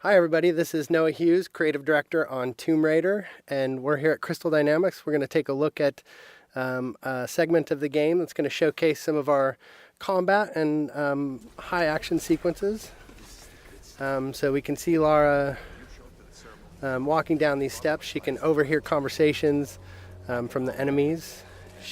Hi everybody, this is Noah Hughes, Creative Director on Tomb Raider, and we're here at Crystal Dynamics. We're going to take a look at a segment of the game that's going to showcase some of our combat and high action sequences. So we can see Lara walking down these steps. She can overhear conversations from the enemies.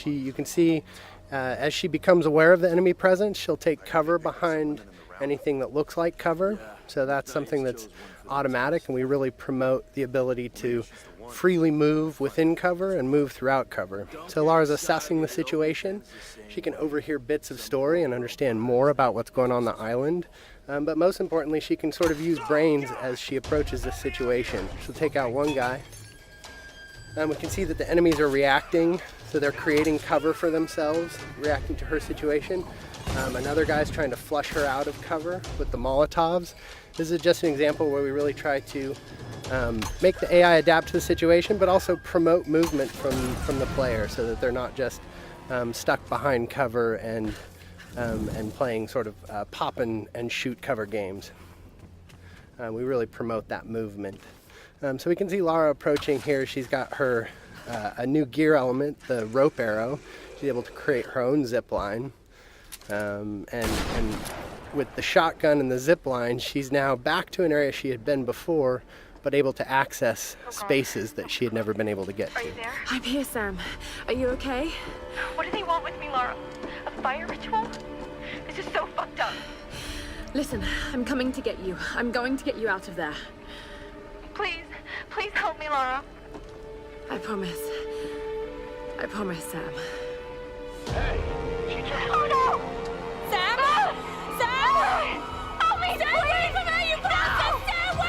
You can see as she becomes aware of the enemy presence, she'll take cover behind anything that looks like cover. So that's something that's automatic, and we really promote the ability to freely move within cover and move throughout cover. So Lara's assessing the situation. She can overhear bits of story and understand more about what's going on the island. But most importantly, she can sort of use brains as she approaches this situation. She'll take out one guy. We can see that the enemies are reacting, so they're creating cover for themselves, reacting to her situation. Another guy's trying to flush her out of cover with the Molotovs. This is just an example where we really try to make the AI adapt to the situation, but also promote movement from the player so that they're not just stuck behind cover and playing sort of pop and shoot cover games. We really promote that movement. So we can see Lara approaching here. She's got her a new gear element, the rope arrow. She's able to create her own zip line. And with the shotgun and the zip line, she's now back to an area she had been before, but able to access spaces that she had never been able to get to. Are you there? I'm here, Sam. Are you okay? What do they want with me, Lara? A fire ritual? This is so fucked up. Listen, I'm coming to get you. I'm going to get you out of there. Please, please help me, Lara. I promise. I promise, Sam. Hey, she just... Oh no! Sam! No! Sam! Help me, Stay away from her, you bastard! Stay away!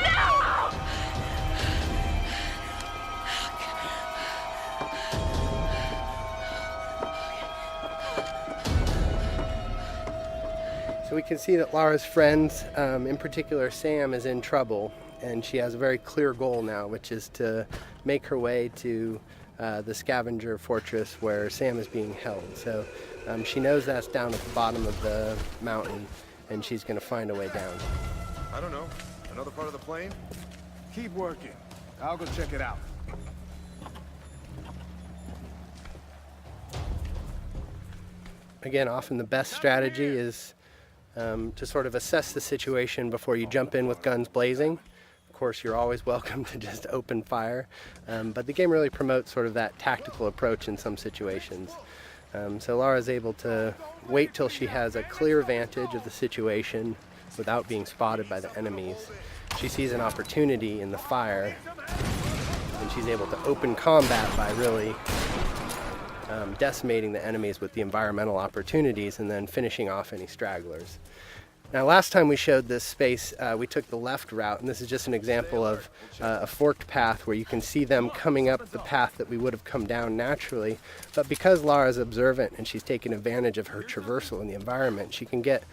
So we can see that Lara's friends, in particular Sam, is in trouble, and she has a very clear goal now, which is to make her way to the scavenger fortress where Sam is being held. So she knows that's down at the bottom of the mountain, and she's going to find a way down. I don't know. Another part of the plane? Keep working. I'll go check it out. Again, often the best strategy is to sort of assess the situation before you jump in with guns blazing. Of course, you're always welcome to just open fire, but the game really promotes sort of that tactical approach in some situations. So Lara's able to wait till she has a clear vantage of the situation without being spotted by the enemies. She sees an opportunity in the fire, and she's able to open combat by really decimating the enemies with the environmental opportunities and then finishing off any stragglers. Now, last time we showed this space, we took the left route, and this is just an example of a forked path where you can see them coming up the path that we would have come down naturally. But because Lara's observant and she's taken advantage of her traversal in the environment, she can get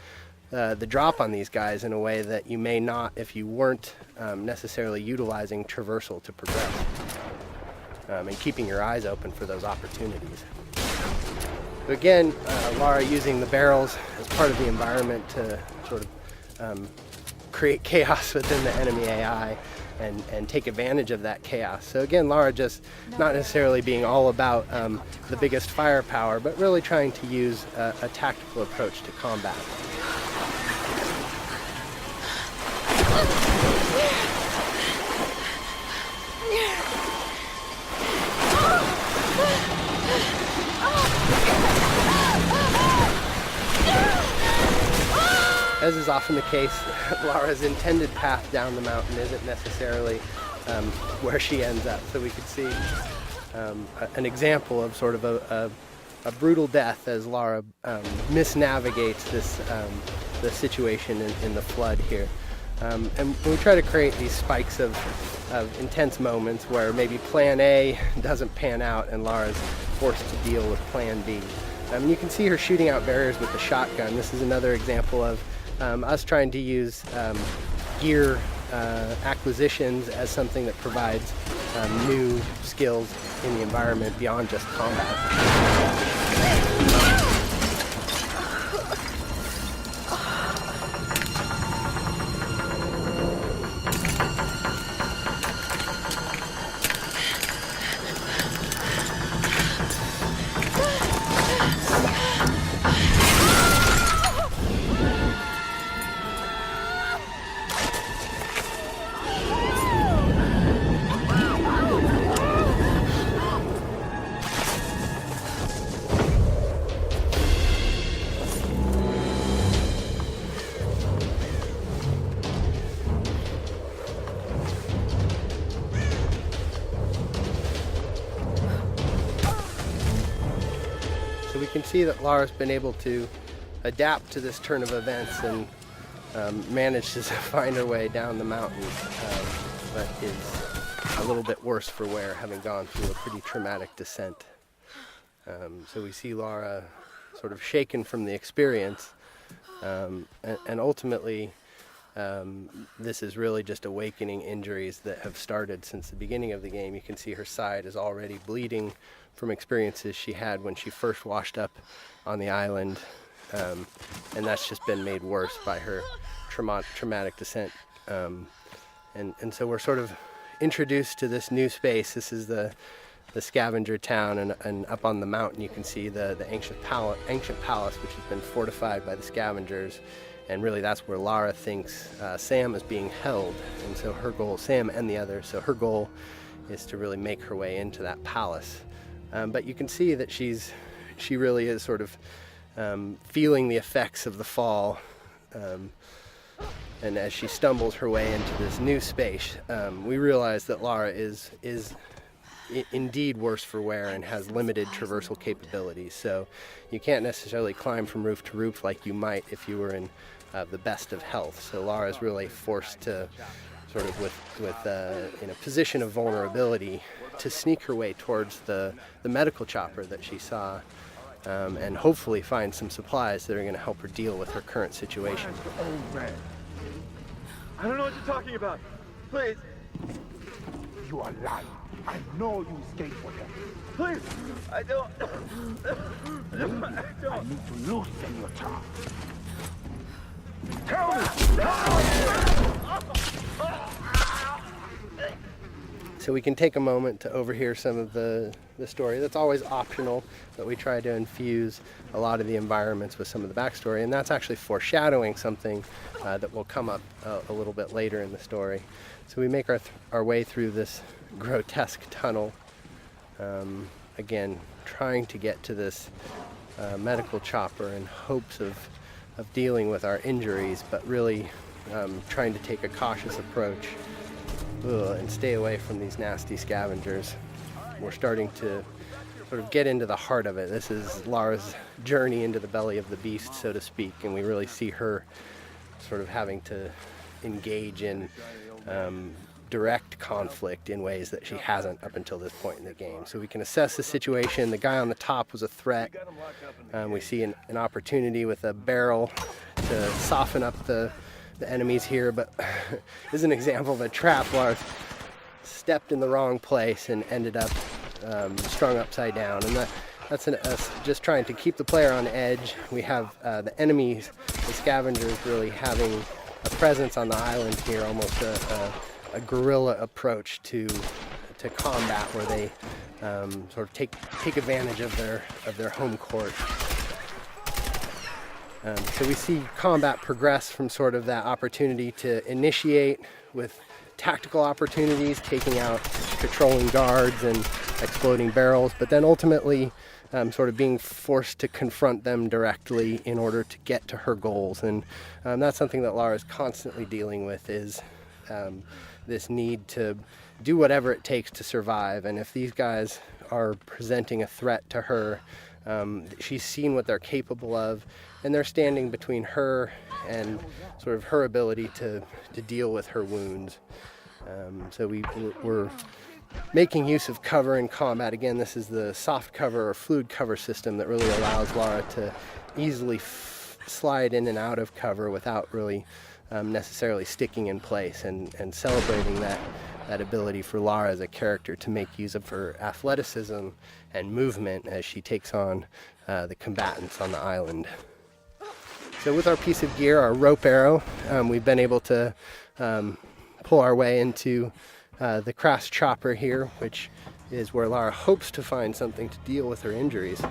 the drop on these guys in a way that you may not if you weren't necessarily utilizing traversal to progress and keeping your eyes open for those opportunities. So again, Lara using the barrels as part of the environment to sort of create chaos within the enemy AI and take advantage of that chaos. So again, Lara just not necessarily being all about the biggest firepower, but really trying to use a tactical approach to combat. As is often the case, Lara's intended path down the mountain isn't necessarily where she ends up. So we could see an example of sort of a brutal death as Lara misnavigates the situation in the flood here. And we try to create these spikes of intense moments where maybe plan A doesn't pan out and Lara's forced to deal with plan B. You can see her shooting out barriers with the shotgun. This is another example of us trying to use gear acquisitions as something that provides new skills in the environment beyond just combat. see that Lara's been able to adapt to this turn of events and managed to find her way down the mountain, but is a little bit worse for wear, having gone through a pretty traumatic descent. So we see Lara sort of shaken from the experience, and ultimately this is really just awakening injuries that have started since the beginning of the game. You can see her side is already bleeding from experiences she had when she first washed up on the island, and that's just been made worse by her traumatic descent. And so we're sort of introduced to this new space. This is the scavenger town, and up on the mountain you can see the ancient palace, which has been fortified by the scavengers, and really that's where Lara thinks Sam is being held. And so her goal, Sam and the others, so her goal is to really make her way into that palace. But you can see that she really is sort of feeling the effects of the fall, and as she stumbles her way into this new space, we realize that Lara is indeed worse for wear and has limited traversal capabilities. So you can't necessarily climb from roof to roof like you might if you were in the best of health. So Lara is really forced to sort of in a position of vulnerability to sneak her way towards the medical chopper that she saw, and hopefully find some supplies that are going to help her deal with her current situation. I don't know what you're talking about. Please. You are lying. I know you escaped with them. Please. I don't. I need to loosen your tongue. Tell me! So we can take a moment to overhear some of the story. That's always optional, but we try to infuse a lot of the environments with some of the backstory, and that's actually foreshadowing something that will come up a little bit later in the story. So we make our way through this grotesque tunnel, again trying to get to this medical chopper in hopes of dealing with our injuries, but really trying to take a cautious approach and stay away from these nasty scavengers. We're starting to sort of get into the heart of it. This is Lara's journey into the belly of the beast, so to speak, and we really see her sort of having to engage in direct conflict in ways that she hasn't up until this point in the game. So we can assess the situation. The guy on the top was a threat. We see an opportunity with a barrel to soften up the enemies here, but this is an example of a trap. Lara stepped in the wrong place and ended up strung upside down, and that's us just trying to keep the player on edge. We have the enemies, the scavengers, really having a presence on the island here, almost a guerrilla approach to combat, where they sort of take advantage of their home court. So we see combat progress from sort of that opportunity to initiate with tactical opportunities, taking out patrolling guards and exploding barrels, but then ultimately sort of being forced to confront them directly in order to get to her goals. And that's something that Lara is constantly dealing with, is this need to do whatever it takes to survive. And if these guys are presenting a threat to her, she's seen what they're capable of, and they're standing between her and sort of her ability to deal with her wounds. So we're making use of cover in combat. Again, this is the soft cover or fluid cover system that really allows Lara to easily slide in and out of cover without really necessarily sticking in place, and celebrating that ability for Lara as a character to make use of her athleticism and movement as she takes on the combatants on the island. So with our piece of gear, our rope arrow, we've been able to pull our way into the crass chopper here, which is where Lara hopes to find something to deal with her injuries.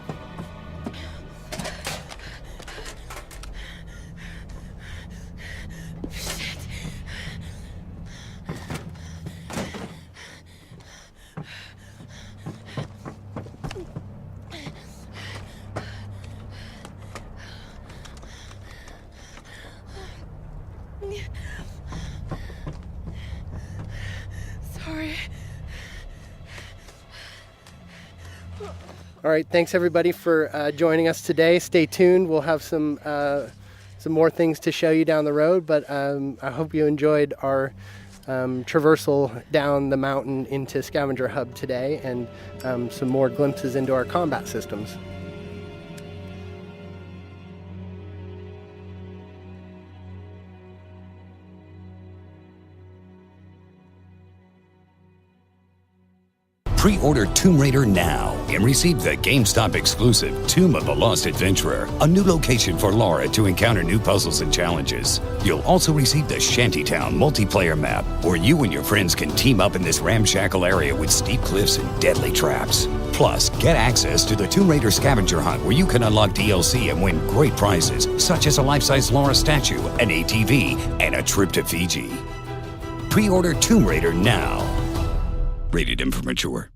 Sorry. All right, thanks everybody for joining us today. Stay tuned. We'll have some more things to show you down the road, but I hope you enjoyed our traversal down the mountain into Scavenger Hub today, and some more glimpses into our combat systems. Pre-order Tomb Raider now and receive the GameStop exclusive Tomb of the Lost Adventurer, a new location for Laura to encounter new puzzles and challenges. You'll also receive the Shantytown multiplayer map, where you and your friends can team up in this ramshackle area with steep cliffs and deadly traps. Plus, get access to the Tomb Raider scavenger hunt, where you can unlock DLC and win great prizes, such as a life-size Laura statue, an ATV, and a trip to Fiji. Pre-order Tomb Raider now. Rated M for mature.